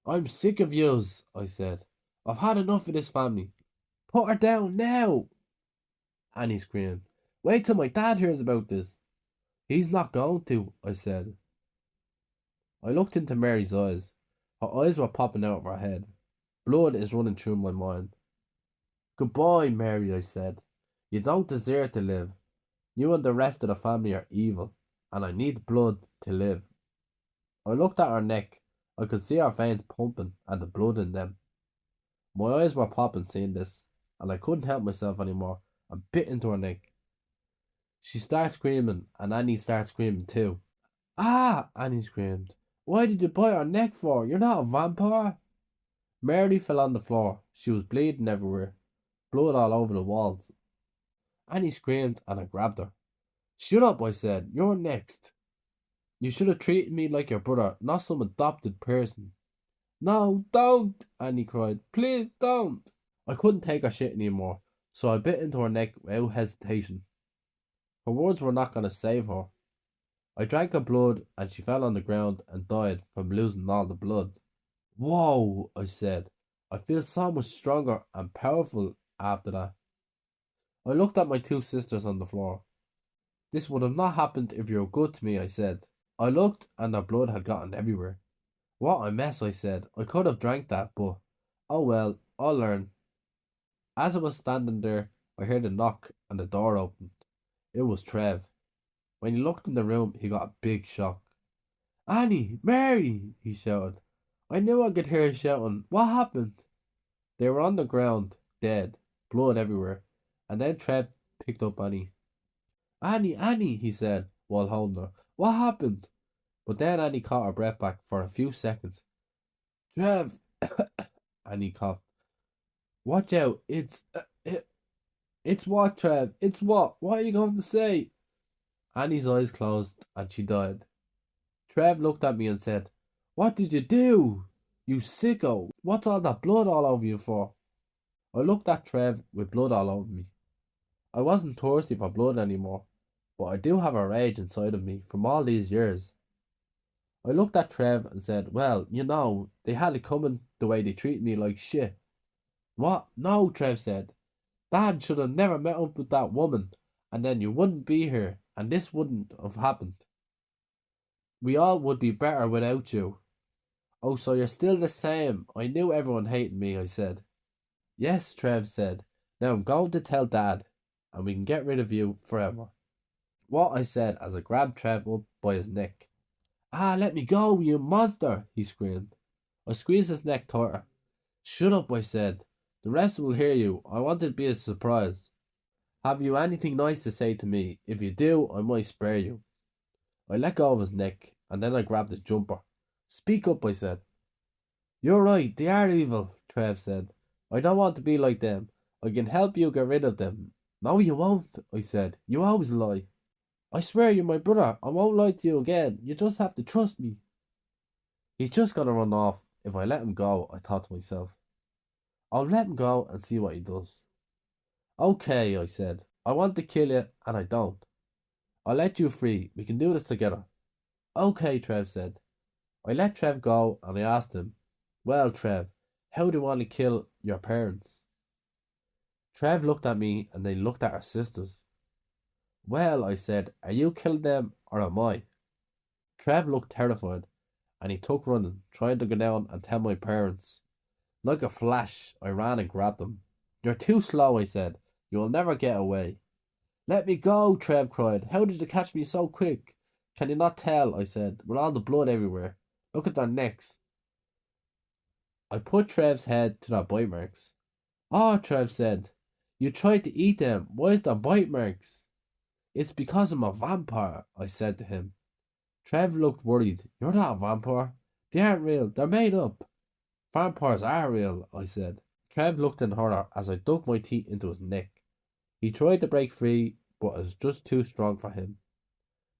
I'm sick of yous, I said. I've had enough of this family. Put her down now, Annie screamed. Wait till my dad hears about this. He's not going to, I said. I looked into Mary's eyes. Her eyes were popping out of her head. Blood is running through my mind. Goodbye, Mary, I said. You don't deserve to live. You and the rest of the family are evil, and I need blood to live. I looked at her neck. I could see her veins pumping and the blood in them. My eyes were popping seeing this, and I couldn't help myself anymore and bit into her neck. She started screaming, and Annie started screaming too. Ah! Annie screamed. Why did you bite her neck for? You're not a vampire. Mary fell on the floor. She was bleeding everywhere, blood all over the walls. Annie screamed, and I grabbed her. Shut up, I said. You're next. You should have treated me like your brother, not some adopted person. No, don't! Annie cried. Please don't! I couldn't take her shit anymore, so I bit into her neck without hesitation. Her words were not going to save her. I drank her blood and she fell on the ground and died from losing all the blood. Whoa, I said. I feel so much stronger and powerful after that. I looked at my two sisters on the floor. This would have not happened if you were good to me, I said. I looked and their blood had gotten everywhere. What a mess, I said. I could have drank that, but oh well, I'll learn. As I was standing there, I heard a knock and the door opened. It was Trev. When he looked in the room, he got a big shock. Annie! Mary! He shouted. I knew I could hear him shouting. What happened? They were on the ground, dead, blood everywhere, and then Trev picked up Annie. Annie, he said, while holding her. What happened? But then Annie caught her breath back for a few seconds. Trev! Annie coughed. Watch out, it's what, Trev? It's what? What are you going to say? Annie's eyes closed and she died. Trev looked at me and said, What did you do? You sicko. What's all that blood all over you for? I looked at Trev with blood all over me. I wasn't thirsty for blood anymore, but I do have a rage inside of me from all these years. I looked at Trev and said, Well, you know, they had it coming the way they treat me like shit. What? No, Trev said. Dad should have never met up with that woman, and then you wouldn't be here, and this wouldn't have happened. We all would be better without you. Oh, so you're still the same. I knew everyone hated me, I said. Yes, Trev said. Now I'm going to tell Dad, and we can get rid of you forever. What? I said as I grabbed Trev up by his neck. Ah, let me go, you monster, he screamed. I squeezed his neck tighter. Shut up, I said. The rest will hear you. I want it to be a surprise. Have you anything nice to say to me? If you do, I might spare you. I let go of his neck, and then I grabbed his jumper. Speak up, I said. You're right, they are evil, Trev said. I don't want to be like them. I can help you get rid of them. No, you won't, I said. You always lie. I swear you're my brother. I won't lie to you again. You just have to trust me. He's just gonna run off. If I let him go, I thought to myself. I'll let him go and see what he does. Okay, I said. I want to kill you, and I don't. I'll let you free. We can do this together. Okay, Trev said. I let Trev go, and I asked him, Well, Trev, how do you want to kill your parents? Trev looked at me, and they looked at our sisters. Well, I said, are you killing them, or am I? Trev looked terrified, and he took running, trying to go down and tell my parents. Like a flash, I ran and grabbed them. You're too slow, I said. You will never get away. Let me go, Trev cried. How did you catch me so quick? Can you not tell, I said, with all the blood everywhere. Look at their necks. I put Trev's head to their bite marks. Oh, Trev said. You tried to eat them. Why is there bite marks? It's because I'm a vampire, I said to him. Trev looked worried. You're not a vampire. They aren't real. They're made up. Vampires are real, I said. Trev looked in horror as I dug my teeth into his neck. He tried to break free, but it was just too strong for him.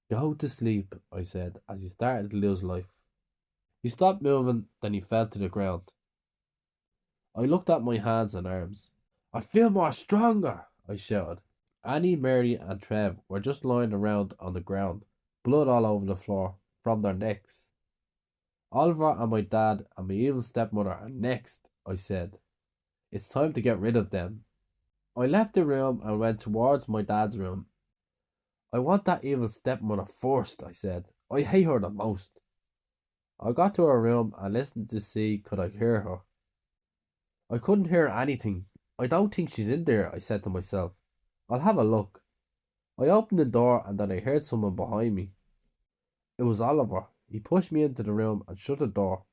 Go to sleep, I said, as he started to lose life. He stopped moving, then he fell to the ground. I looked at my hands and arms. I feel more stronger, I shouted. Annie, Mary, and Trev were just lying around on the ground, blood all over the floor, from their necks. Oliver and my dad and my evil stepmother are next, I said. It's time to get rid of them. I left the room and went towards my dad's room. I want that evil stepmother first, I said. I hate her the most. I got to her room and listened to see could I hear her. I couldn't hear anything. I don't think she's in there, I said to myself. I'll have a look. I opened the door and then I heard someone behind me. It was Oliver. He pushed me into the room and shut the door.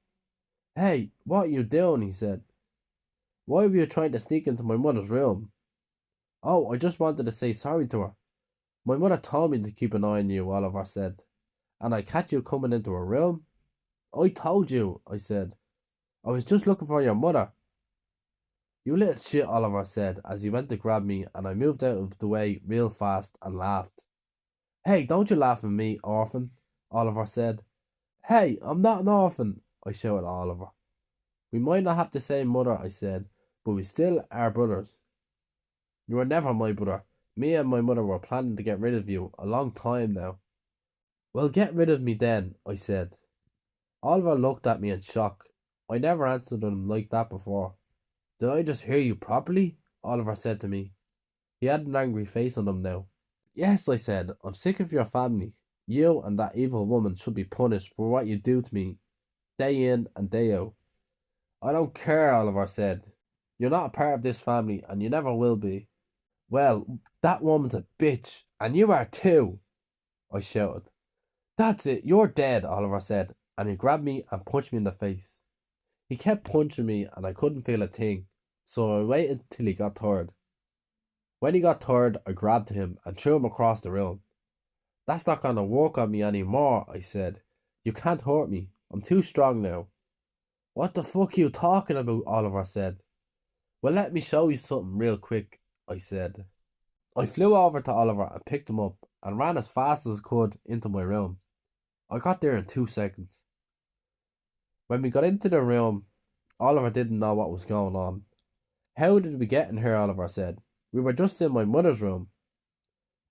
Hey, what are you doing? He said. Why were you trying to sneak into my mother's room? Oh, I just wanted to say sorry to her. My mother told me to keep an eye on you, Oliver said. And I catch you coming into her room? I told you, I said. I was just looking for your mother. You little shit, Oliver said as he went to grab me, and I moved out of the way real fast and laughed. Hey, don't you laugh at me, orphan, Oliver said. Hey, I'm not an orphan, I shouted at Oliver. We might not have the same mother, I said, but we still are brothers. You were never my brother. Me and my mother were planning to get rid of you a long time now. Well, get rid of me then, I said. Oliver looked at me in shock. I never answered him like that before. Did I just hear you properly? Oliver said to me. He had an angry face on him now. Yes, I said. I'm sick of your family. You and that evil woman should be punished for what you do to me, day in and day out. I don't care, Oliver said. You're not a part of this family, and you never will be. Well, that woman's a bitch, and you are too, I shouted. That's it, you're dead, Oliver said, and he grabbed me and punched me in the face. He kept punching me, and I couldn't feel a thing, so I waited till he got tired. When he got tired, I grabbed him and threw him across the room. That's not going to work on me anymore, I said. You can't hurt me. I'm too strong now. What the fuck are you talking about? Oliver said. Well, let me show you something real quick, I said. I flew over to Oliver and picked him up and ran as fast as I could into my room. I got there in 2 seconds. When we got into the room, Oliver didn't know what was going on. How did we get in here? Oliver said. We were just in my mother's room.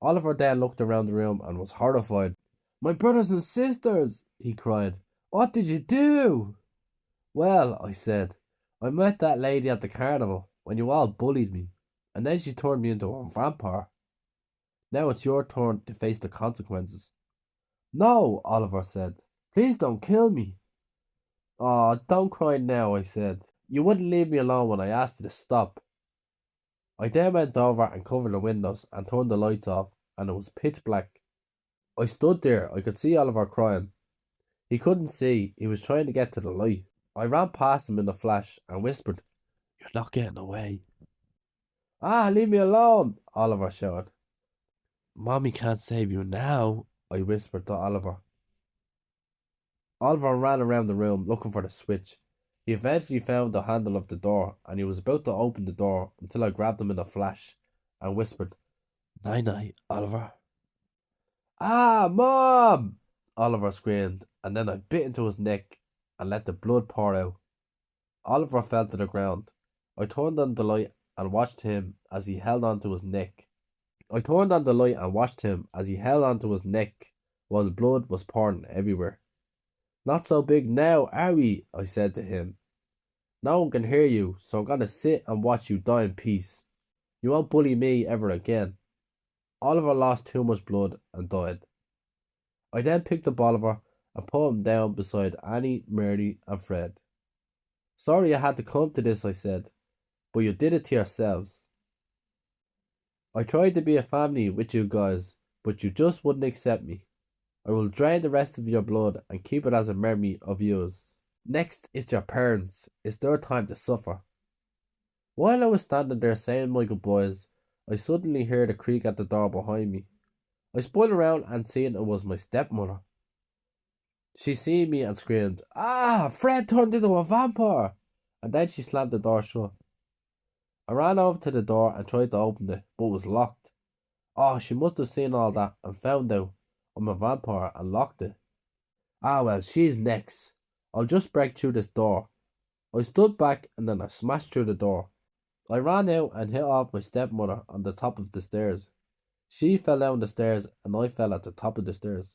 Oliver then looked around the room and was horrified. My brothers and sisters, he cried. What did you do? Well, I said, I met that lady at the carnival when you all bullied me, and then she turned me into a vampire. Now it's your turn to face the consequences. No, Oliver said. Please don't kill me. Oh, don't cry now, I said. You wouldn't leave me alone when I asked you to stop. I then went over and covered the windows and turned the lights off, and it was pitch black. I stood there. I could see Oliver crying. He couldn't see. He was trying to get to the light. I ran past him in a flash and whispered, You're not getting away. Ah, leave me alone, Oliver shouted. Mommy can't save you now, I whispered to Oliver. Oliver ran around the room looking for the switch. He eventually found the handle of the door, and he was about to open the door until I grabbed him in a flash and whispered, Night night, Oliver. Ah, Mom! Oliver screamed, and then I bit into his neck and let the blood pour out. Oliver fell to the ground. I turned on the light and watched him as he held onto his neck. While the blood was pouring everywhere. Not so big now, are we? I said to him. No one can hear you, so I'm going to sit and watch you die in peace. You won't bully me ever again. Oliver lost too much blood and died. I then picked up Oliver and put him down beside Annie, Mary, and Fred. Sorry I had to come to this, I said, but you did it to yourselves. I tried to be a family with you guys, but you just wouldn't accept me. I will drain the rest of your blood and keep it as a memory of yours. Next is your parents. It's their time to suffer. While I was standing there saying my goodbyes, I suddenly heard a creak at the door behind me. I spun around and seen it was my stepmother. She seen me and screamed, Ah, Fred turned into a vampire! And then she slammed the door shut. I ran over to the door and tried to open it, but it was locked. Oh, she must have seen all that and found out I'm a vampire and locked it. Ah well, she's next. I'll just break through this door. I stood back and then I smashed through the door. I ran out and hit off my stepmother on the top of the stairs. She fell down the stairs and I fell at the top of the stairs.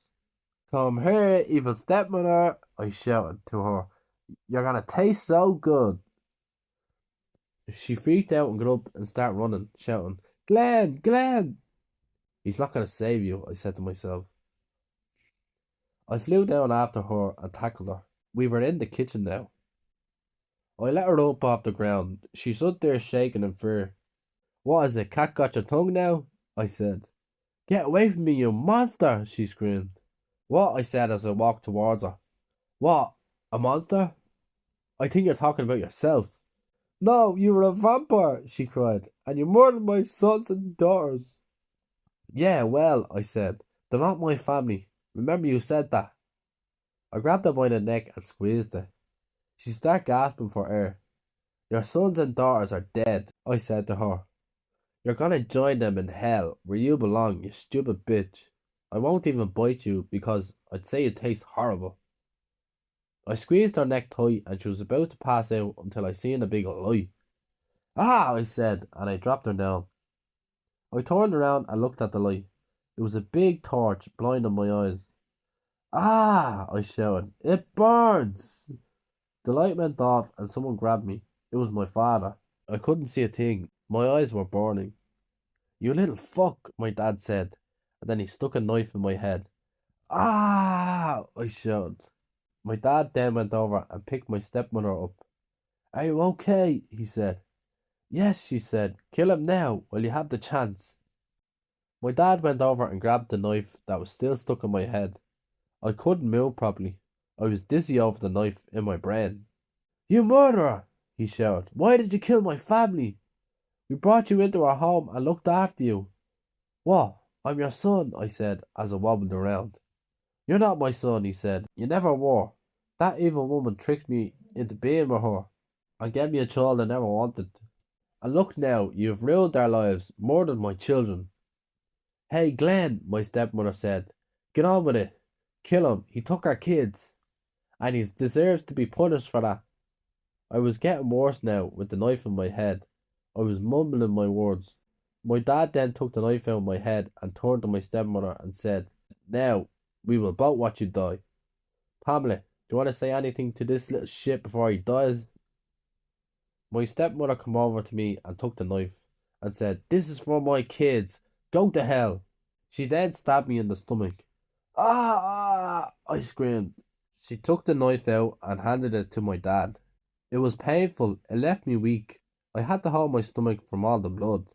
Come here, evil stepmother, I shouted to her. You're gonna taste so good. She freaked out and got up and started running, shouting, Glenn, Glenn! He's not gonna save you, I said to myself. I flew down after her and tackled her. We were in the kitchen now. I let her up off the ground. She stood there shaking in fear. What is it, cat got your tongue now? I said. Get away from me, you monster, she screamed. What? I said as I walked towards her. What? A monster? I think you're talking about yourself. No, you were a vampire, she cried, and you murdered my sons and daughters. Yeah, well, I said, they're not my family. Remember you said that. I grabbed her by the neck and squeezed her. She started gasping for air. Your sons and daughters are dead, I said to her. You're gonna join them in hell, where you belong, you stupid bitch. I won't even bite you because I'd say it tastes horrible. I squeezed her neck tight and she was about to pass out until I seen a big lie. Ah, I said, and I dropped her down. I turned around and looked at the light. It was a big torch blinding my eyes. Ah, I shouted, it burns! The light went off and someone grabbed me. It was my father. I couldn't see a thing. My eyes were burning. You little fuck, my dad said, and then he stuck a knife in my head. Ah, I shouted. My dad then went over and picked my stepmother up. Are you okay? He said. Yes, she said. Kill him now while you have the chance. My dad went over and grabbed the knife that was still stuck in my head. I couldn't move properly. I was dizzy over the knife in my brain. You murderer! He shouted. Why did you kill my family? We brought you into our home and looked after you. What? I'm your son, I said as I wobbled around. You're not my son, he said. You never were. That evil woman tricked me into being with her and gave me a child I never wanted. And look now, you've ruined our lives, murdered my children. Hey, Glenn, my stepmother said. Get on with it. Kill him. He took our kids. And he deserves to be punished for that. I was getting worse now with the knife in my head. I was mumbling my words. My dad then took the knife out of my head and turned to my stepmother and said, Now, we will both watch you die. Pamela, do you want to say anything to this little shit before he dies? My stepmother came over to me and took the knife and said, This is for my kids. Go to hell. She then stabbed me in the stomach. Ah! I screamed. She took the knife out and handed it to my dad. It was painful. It left me weak. I had to hold my stomach from all the blood.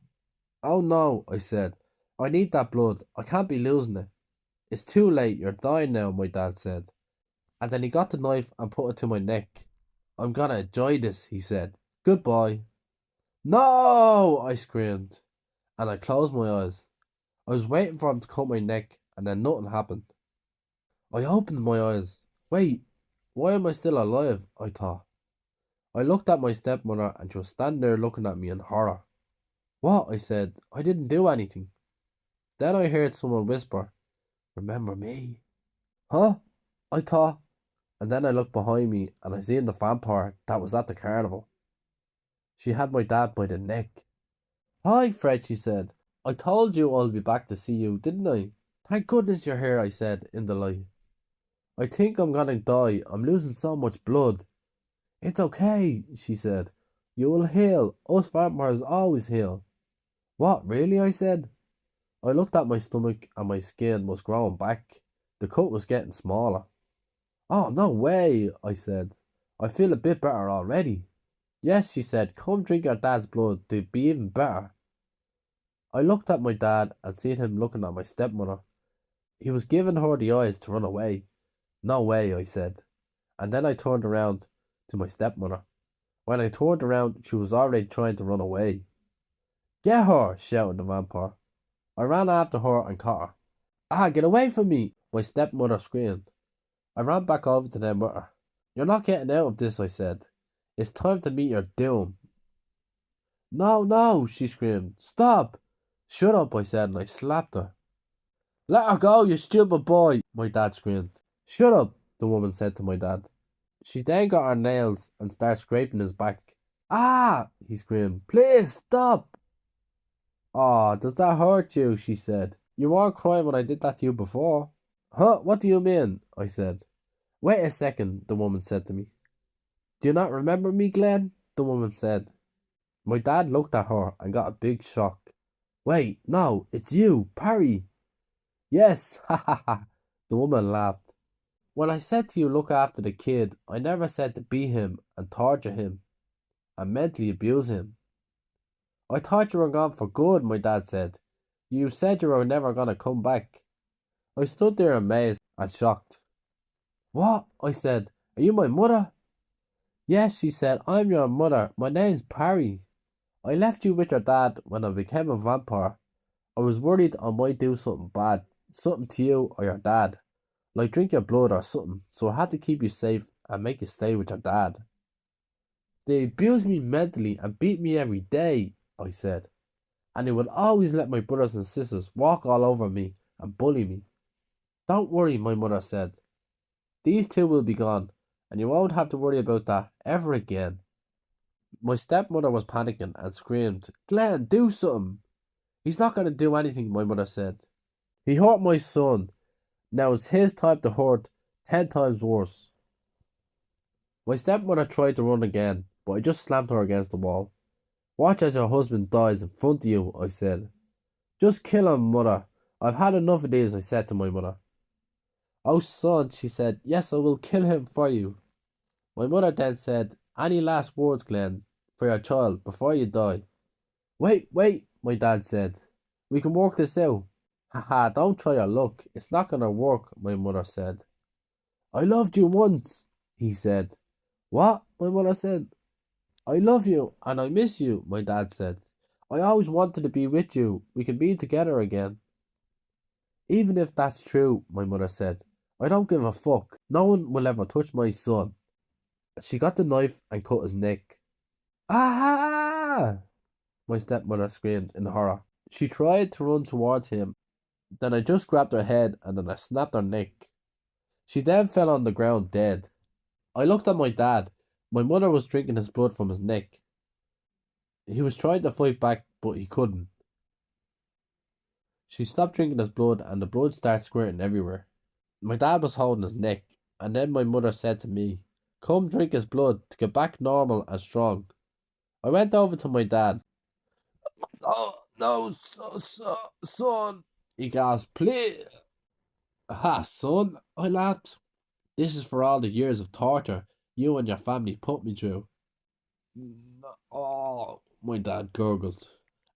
Oh no, I said. I need that blood. I can't be losing it. It's too late. You're dying now, my dad said. And then he got the knife and put it to my neck. I'm gonna enjoy this, he said. Goodbye. No! I screamed. And I closed my eyes. I was waiting for him to cut my neck and then nothing happened. I opened my eyes. Wait, why am I still alive? I thought. I looked at my stepmother and she was standing there looking at me in horror. What? I said. I didn't do anything. Then I heard someone whisper, Remember me? Huh? I thought. And then I looked behind me and I seen the vampire that was at the carnival. She had my dad by the neck. Hi, Fred, she said. I told you I'll be back to see you, didn't I? Thank goodness you're here, I said in the light. I think I'm gonna die. I'm losing so much blood. It's okay, she said. You will heal. Us vampires always heal. What, really? I said. I looked at my stomach and my skin was growing back. The cut was getting smaller. Oh, no way, I said. I feel a bit better already. Yes, she said, come drink your dad's blood to be even better. I looked at my dad and seen him looking at my stepmother. He was giving her the eyes to run away. No way, I said. And then I turned around to my stepmother. When I turned around, she was already trying to run away. Get her, shouted the vampire. I ran after her and caught her. Ah, get away from me, my stepmother screamed. I ran back over to them with her. You're not getting out of this, I said. It's time to meet your doom. No, no, she screamed. Stop. Shut up, I said, and I slapped her. Let her go, you stupid boy, my dad screamed. Shut up, the woman said to my dad. She then got her nails and started scraping his back. Ah, he screamed. Please, stop. Oh, does that hurt you, she said. You weren't crying when I did that to you before. Huh, what do you mean, I said. Wait a second, the woman said to me. Do you not remember me, Glenn? The woman said. My dad looked at her and got a big shock. Wait, no, it's you, Parry. Yes, ha ha ha. The woman laughed. When I said to you look after the kid, I never said to beat him and torture him and mentally abuse him. I thought you were gone for good, my dad said. You said you were never gonna come back. I stood there amazed and shocked. What? I said. Are you my mother? Yes, she said. I'm your mother. My name's Parry. I left you with your dad when I became a vampire. I was worried I might do something bad, something to you or your dad, like drink your blood or something, so I had to keep you safe and make you stay with your dad. They abused me mentally and beat me every day, I said, and they would always let my brothers and sisters walk all over me and bully me. Don't worry, my mother said. These two will be gone, and you won't have to worry about that ever again. My stepmother was panicking and screamed, Glenn, do something. He's not going to do anything, my mother said. He hurt my son. Now it's his time to hurt 10 times worse. My stepmother tried to run again, but I just slammed her against the wall. Watch as your husband dies in front of you, I said. Just kill him, mother. I've had enough of these, I said to my mother. Oh, son, she said, yes, I will kill him for you. My mother then said, any last words, Glenn, for your child before you die? Wait, my dad said. We can work this out. Haha, don't try your luck. It's not gonna work, my mother said. I loved you once, he said. What? My mother said. I love you and I miss you, my dad said. I always wanted to be with you. We can be together again. Even if that's true, my mother said, I don't give a fuck. No one will ever touch my son. She got the knife and cut his neck. Ah! My stepmother screamed in horror. She tried to run towards him. Then I just grabbed her head and then I snapped her neck. She then fell on the ground dead. I looked at my dad. My mother was drinking his blood from his neck. He was trying to fight back, but he couldn't. She stopped drinking his blood and the blood started squirting everywhere. My dad was holding his neck, and then my mother said to me, come drink his blood to get back normal and strong. I went over to my dad. Oh, no, son, he gasped, please. Aha, son, I laughed. This is for all the years of torture you and your family put me through. Oh, my dad gurgled,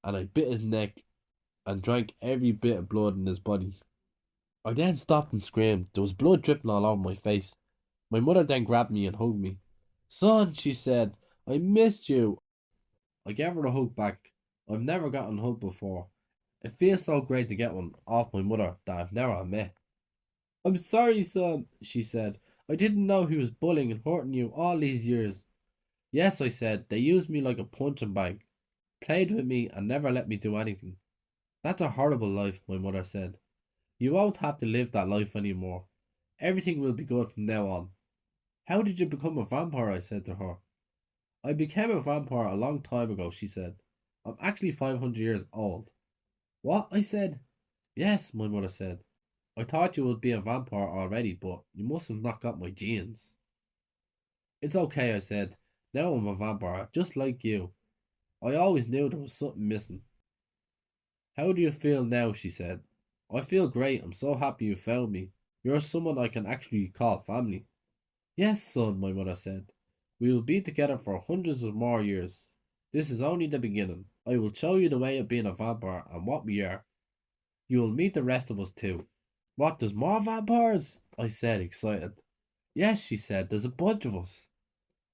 and I bit his neck and drank every bit of blood in his body. I then stopped and screamed. There was blood dripping all over my face. My mother then grabbed me and hugged me. Son, she said, I missed you. I gave her a hug back. I've never gotten a hug before. It feels so great to get one off my mother that I've never met. I'm sorry, son, she said. I didn't know he was bullying and hurting you all these years. Yes, I said, they used me like a punching bag, played with me and never let me do anything. That's a horrible life, my mother said. You won't have to live that life anymore. Everything will be good from now on. How did you become a vampire? I said to her. I became a vampire a long time ago, she said. I'm actually 500 years old. What? I said. Yes, my mother said. I thought you would be a vampire already, but you must have not got my genes. It's okay, I said. Now I'm a vampire, just like you. I always knew there was something missing. How do you feel now? She said. I feel great. I'm so happy you found me. You're someone I can actually call family. Yes, son, my mother said. We will be together for hundreds of more years. This is only the beginning. I will show you the way of being a vampire and what we are. You will meet the rest of us too. What, there's more vampires? I said, excited. Yes, she said, there's a bunch of us.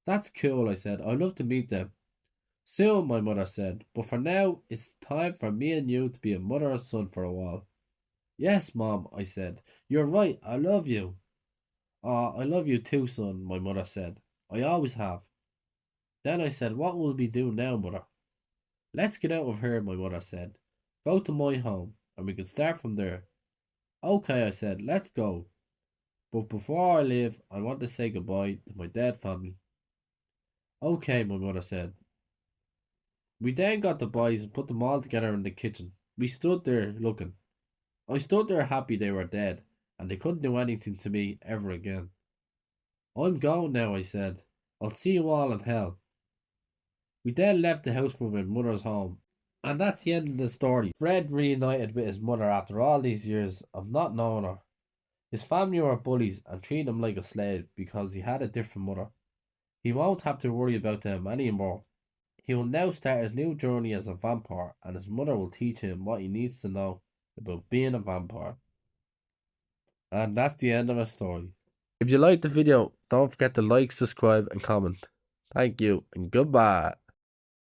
That's cool, I said. I'd love to meet them. Soon, my mother said, but for now, it's time for me and you to be a mother and son for a while. Yes, Mom, I said. You're right, I love you. Ah, I love you too, son, my mother said. I always have. Then I said, what will we do now, mother? Let's get out of here, my mother said. Go to my home, and we can start from there. Okay, I said, let's go. But before I leave, I want to say goodbye to my dead family. Okay, my mother said. We then got the boys and put them all together in the kitchen. We stood there looking. I stood there happy they were dead, and they couldn't do anything to me ever again. I'm going now, I said. I'll see you all in hell. We then left the house for my mother's home. And that's the end of the story. Fred reunited with his mother after all these years of not knowing her. His family were bullies and treated him like a slave because he had a different mother. He won't have to worry about them anymore. He will now start his new journey as a vampire, and his mother will teach him what he needs to know about being a vampire. And that's the end of the story. If you liked the video, don't forget to like, subscribe, and comment. Thank you, and goodbye.